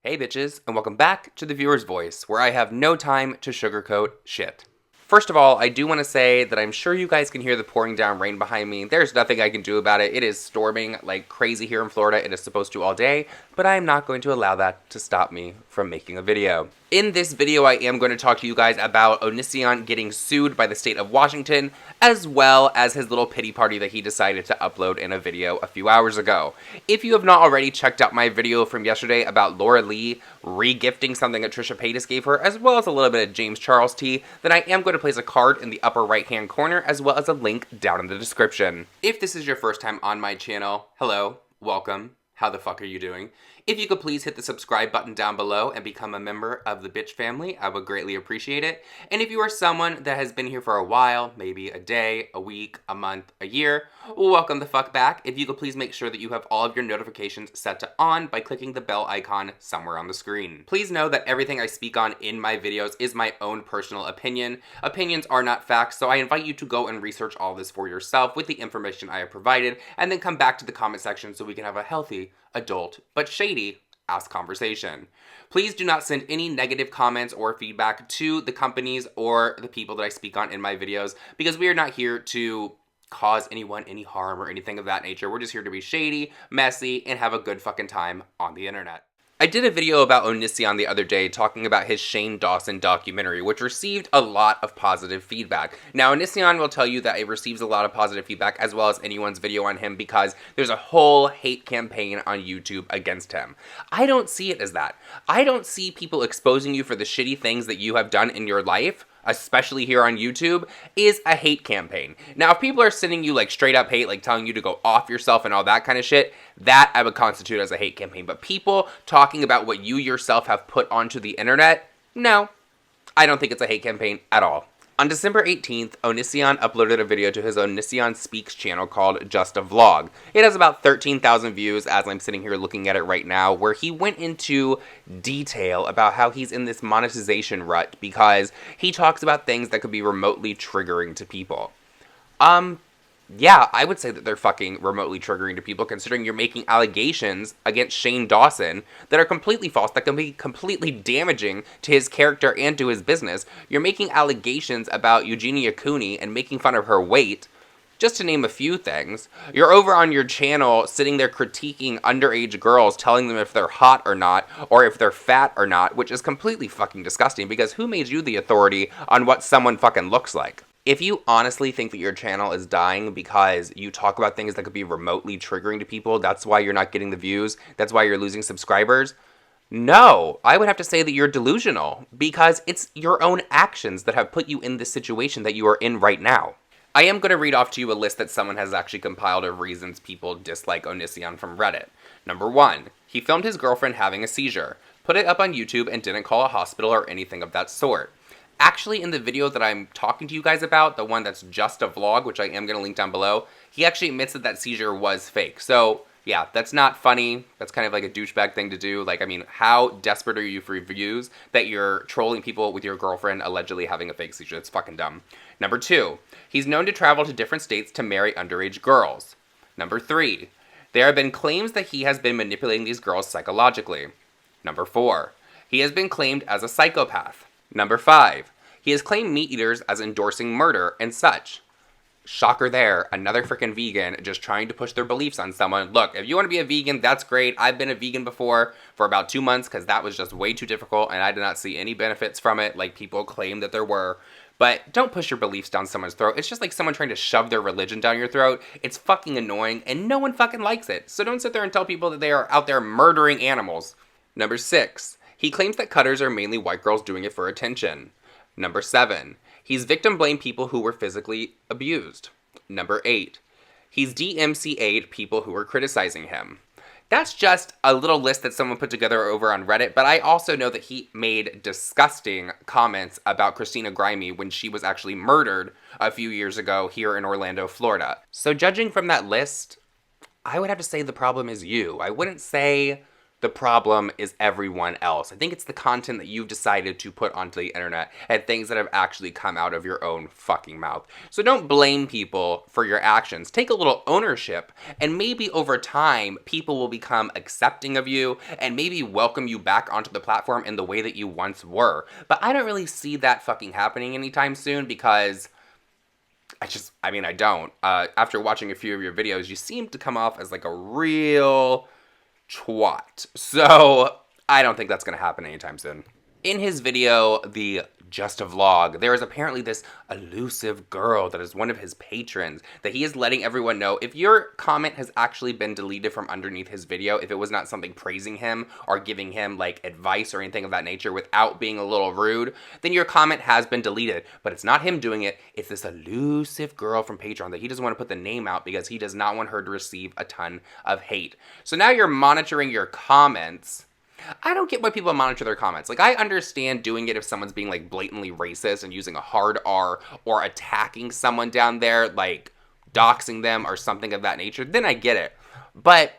Hey bitches, and welcome back to The Viewer's Voice, where I have no time to sugarcoat shit. First of all, I do want to say that I'm sure you guys can hear the pouring down rain behind me. There's nothing I can do about it. It is storming like crazy here in Florida. It is supposed to all day, but I am not going to allow that to stop me from making a video. In this video, I am going to talk to you guys about Onision getting sued by the state of Washington, as well as his little pity party that he decided to upload in a video a few hours ago. If you have not already checked out my video from yesterday about Laura Lee re-gifting something that Trisha Paytas gave her, as well as a little bit of James Charles tea, then I am going to place a card in the upper right-hand corner, as well as a link down in the description. If this is your first time on my channel, hello, welcome. How the fuck are you doing? If you could please hit the subscribe button down below and become a member of the bitch family, I would greatly appreciate it. And if you are someone that has been here for a while, maybe a day, a week, a month, a year, welcome the fuck back. If you could please make sure that you have all of your notifications set to on by clicking the bell icon somewhere on the screen. Please know that everything I speak on in my videos is my own personal opinion. Opinions are not facts, so I invite you to go and research all this for yourself with the information I have provided, and then come back to the comment section so we can have a healthy, adult, but shady ass conversation. Please do not send any negative comments or feedback to the companies or the people that I speak on in my videos, because we are not here to cause anyone any harm or anything of that nature. We're just here to be shady, messy, and have a good fucking time on the internet. I did a video about Onision the other day talking about his Shane Dawson documentary, which received a lot of positive feedback. Now, Onision will tell you that it receives a lot of positive feedback, as well as anyone's video on him, because there's a whole hate campaign on YouTube against him. I don't see it as that. I don't see people exposing you for the shitty things that you have done in your life, especially here on YouTube, is a hate campaign. Now, if people are sending you like straight up hate, like telling you to go off yourself and all that kind of shit, that I would constitute as a hate campaign. But people talking about what you yourself have put onto the internet, no, I don't think it's a hate campaign at all. On December 18th, Onision uploaded a video to his Onision Speaks channel called Just a Vlog. It has about 13,000 views as I'm sitting here looking at it right now, where he went into detail about how he's in this monetization rut because he talks about things that could be remotely triggering to people. Yeah, I would say that they're fucking remotely triggering to people, considering you're making allegations against Shane Dawson that are completely false, that can be completely damaging to his character and to his business. You're making allegations about Eugenia Cooney and making fun of her weight, just to name a few things. You're over on your channel sitting there critiquing underage girls, telling them if they're hot or not, or if they're fat or not, which is completely fucking disgusting, because who made you the authority on what someone fucking looks like? If you honestly think that your channel is dying because you talk about things that could be remotely triggering to people, that's why you're not getting the views, that's why you're losing subscribers, no, I would have to say that you're delusional, because it's your own actions that have put you in this situation that you are in right now. I am going to read off to you a list that someone has actually compiled of reasons people dislike Onision from Reddit. Number 1, he filmed his girlfriend having a seizure, put it up on YouTube, and didn't call a hospital or anything of that sort. Actually, in the video that I'm talking to you guys about, the one that's just a vlog, which I am going to link down below, he actually admits that that seizure was fake. So, yeah, that's not funny. That's kind of like a douchebag thing to do. Like, I mean, how desperate are you for views that you're trolling people with your girlfriend allegedly having a fake seizure? It's fucking dumb. Number 2, he's known to travel to different states to marry underage girls. Number 3, there have been claims that he has been manipulating these girls psychologically. Number 4, he has been claimed as a psychopath. Number 5, he has claimed meat eaters as endorsing murder and such. Shocker there, another freaking vegan just trying to push their beliefs on someone. Look, if you want to be a vegan, that's great. I've been a vegan before for about 2 months because that was just way too difficult and I did not see any benefits from it like people claim that there were. But don't push your beliefs down someone's throat. It's just like someone trying to shove their religion down your throat. It's fucking annoying and no one fucking likes it. So don't sit there and tell people that they are out there murdering animals. Number 6, he claims that cutters are mainly white girls doing it for attention. Number 7, he's victim blamed people who were physically abused. Number 8, he's DMCA'd people who were criticizing him. That's just a little list that someone put together over on Reddit, but I also know that he made disgusting comments about Christina Grimmie when she was actually murdered a few years ago here in Orlando, Florida. So judging from that list, I would have to say the problem is you. I wouldn't say The problem is everyone else. I think it's the content that you've decided to put onto the internet and things that have actually come out of your own fucking mouth. So don't blame people for your actions. Take a little ownership, and maybe over time, people will become accepting of you and maybe welcome you back onto the platform in the way that you once were. But I don't really see that fucking happening anytime soon because I don't. After watching a few of your videos, you seem to come off as like a real twat. So I don't think that's going to happen anytime soon. In his video, the Just a Vlog, there is apparently this elusive girl that is one of his patrons that he is letting everyone know if your comment has actually been deleted from underneath his video, if it was not something praising him or giving him like advice or anything of that nature without being a little rude, then your comment has been deleted. But it's not him doing it, it's this elusive girl from Patreon that he doesn't want to put the name out because he does not want her to receive a ton of hate. So now you're monitoring your comments. I don't get why people monitor their comments. Like, I understand doing it if someone's being, like, blatantly racist and using a hard R or attacking someone down there, like, doxing them or something of that nature, then I get it. But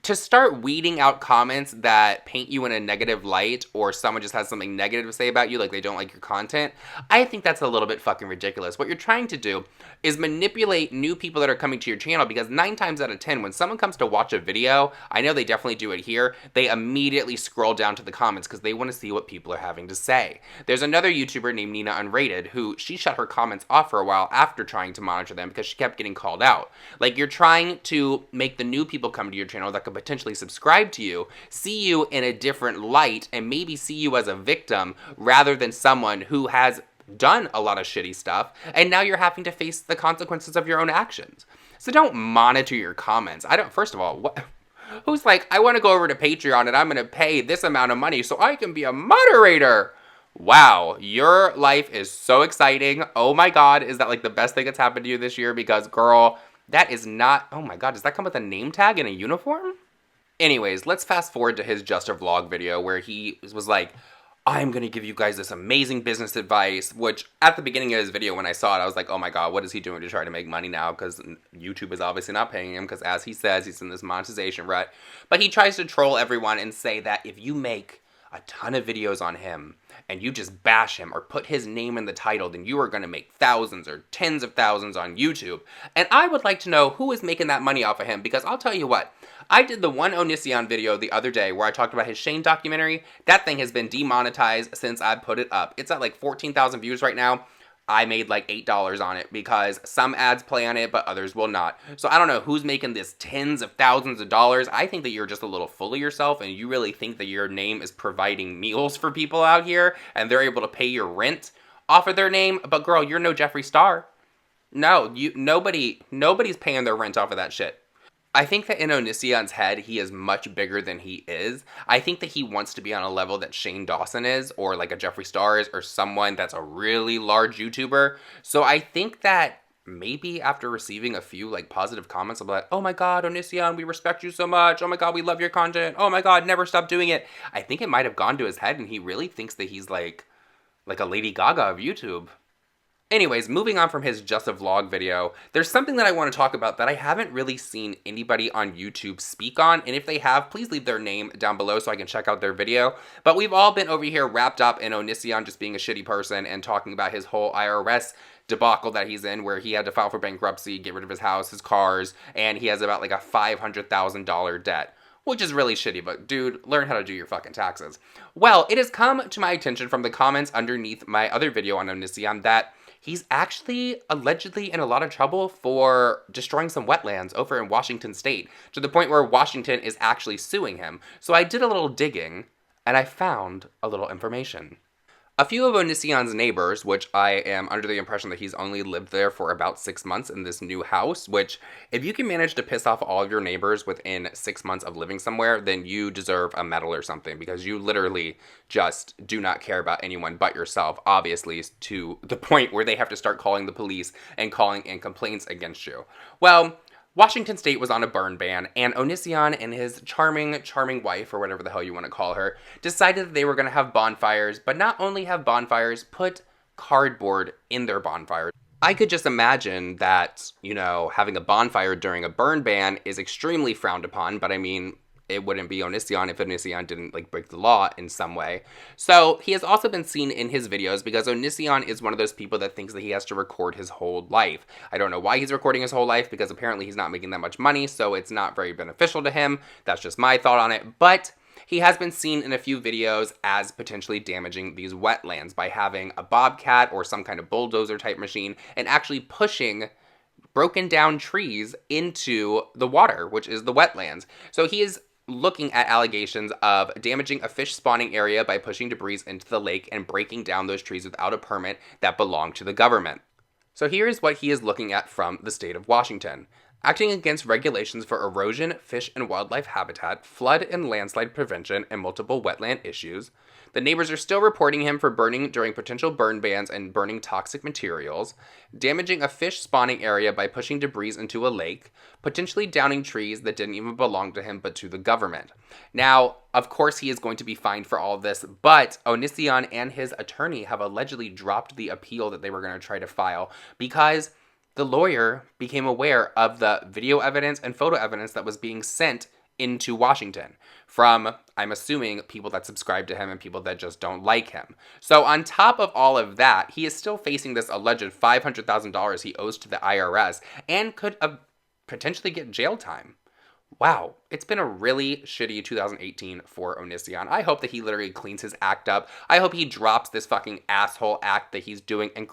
to start weeding out comments that paint you in a negative light or someone just has something negative to say about you, like they don't like your content, I think that's a little bit fucking ridiculous. What you're trying to do is manipulate new people that are coming to your channel because 9 times out of 10, when someone comes to watch a video, I know they definitely do it here, they immediately scroll down to the comments because they want to see what people are having to say. There's another YouTuber named Nina Unrated who she shut her comments off for a while after trying to monitor them because she kept getting called out. Like, you're trying to make the new people come to your channel that could potentially subscribe to you, see you in a different light, and maybe see you as a victim rather than someone who has done a lot of shitty stuff, and now you're having to face the consequences of your own actions. So don't monitor your comments. First of all, who's like, I want to go over to Patreon and I'm going to pay this amount of money so I can be a moderator? Wow, your life is so exciting. Oh my God, is that like the best thing that's happened to you this year? Because girl, that is not, oh my God, does that come with a name tag and a uniform? Anyways, let's fast forward to his Just a Vlog video where he was like, I'm going to give you guys this amazing business advice, which at the beginning of his video when I saw it, I was like, oh my God, what is he doing to try to make money now? Because YouTube is obviously not paying him because as he says, he's in this monetization rut. But he tries to troll everyone and say that if you make a ton of videos on him and you just bash him or put his name in the title, then you are going to make thousands or tens of thousands on YouTube. And I would like to know who is making that money off of him, because I'll tell you what, I did the one Onision video the other day where I talked about his Shane documentary. That thing has been demonetized since I put it up. It's at like 14,000 views right now. I made like $8 on it because some ads play on it, but others will not. So I don't know who's making this tens of thousands of dollars. I think that you're just a little full of yourself and you really think that your name is providing meals for people out here and they're able to pay your rent off of their name. But girl, you're no Jeffree Star. No, nobody's paying their rent off of that shit. I think that in Onision's head, he is much bigger than he is. I think that he wants to be on a level that Shane Dawson is, or like a Jeffree Star is, or someone that's a really large YouTuber. So I think that maybe after receiving a few like positive comments, I'll be like, oh my God, Onision, we respect you so much. Oh my God, we love your content. Oh my God, never stop doing it. I think it might have gone to his head and he really thinks that he's like a Lady Gaga of YouTube. Anyways, moving on from his Just a Vlog video, there's something that I want to talk about that I haven't really seen anybody on YouTube speak on, and if they have, please leave their name down below so I can check out their video. But we've all been over here wrapped up in Onision just being a shitty person and talking about his whole IRS debacle that he's in, where he had to file for bankruptcy, get rid of his house, his cars, and he has about like a $500,000 debt. Which is really shitty, but dude, learn how to do your fucking taxes. Well, it has come to my attention from the comments underneath my other video on Onision that he's actually allegedly in a lot of trouble for destroying some wetlands over in Washington State, to the point where Washington is actually suing him. So I did a little digging, and I found a little information. A few of Onision's neighbors, which I am under the impression that he's only lived there for about 6 months in this new house, which if you can manage to piss off all of your neighbors within 6 months of living somewhere, then you deserve a medal or something, because you literally just do not care about anyone but yourself, obviously, to the point where they have to start calling the police and calling in complaints against you. Well, Washington State was on a burn ban, and Onision and his charming wife, or whatever the hell you want to call her, decided that they were going to have bonfires, but not only have bonfires, put cardboard in their bonfires. I could just imagine that, having a bonfire during a burn ban is extremely frowned upon, but I mean, it wouldn't be Onision if Onision didn't like break the law in some way. So he has also been seen in his videos because Onision is one of those people that thinks that he has to record his whole life. I don't know why he's recording his whole life, because apparently he's not making that much money, so it's not very beneficial to him. That's just my thought on it. But he has been seen in a few videos as potentially damaging these wetlands by having a bobcat or some kind of bulldozer type machine and actually pushing broken down trees into the water, which is the wetlands. So he is looking at allegations of damaging a fish spawning area by pushing debris into the lake and breaking down those trees without a permit that belong to the government. So here is what he is looking at from the state of Washington. Acting against regulations for erosion, fish and wildlife habitat, flood and landslide prevention, and multiple wetland issues. The neighbors are still reporting him for burning during potential burn bans and burning toxic materials, damaging a fish spawning area by pushing debris into a lake, potentially downing trees that didn't even belong to him but to the government. Now, of course he is going to be fined for all of this, but Onision and his attorney have allegedly dropped the appeal that they were going to try to file because the lawyer became aware of the video evidence and photo evidence that was being sent into Washington from, I'm assuming, people that subscribe to him and people that just don't like him. So on top of all of that, he is still facing this alleged $500,000 he owes to the IRS and could potentially get jail time. Wow, it's been a really shitty 2018 for Onision. I hope that he literally cleans his act up. I hope he drops this fucking asshole act that he's doing and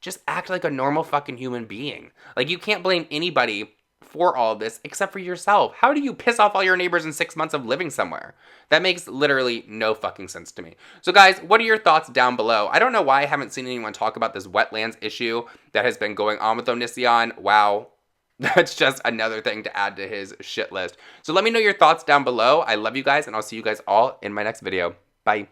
just act like a normal fucking human being. Like, you can't blame anybody for all of this except for yourself. How do you piss off all your neighbors in 6 months of living somewhere? That makes literally no fucking sense to me. So guys, what are your thoughts down below? I don't know why I haven't seen anyone talk about this wetlands issue that has been going on with Onision. Wow. That's just another thing to add to his shit list. So let me know your thoughts down below. I love you guys, and I'll see you guys all in my next video. Bye.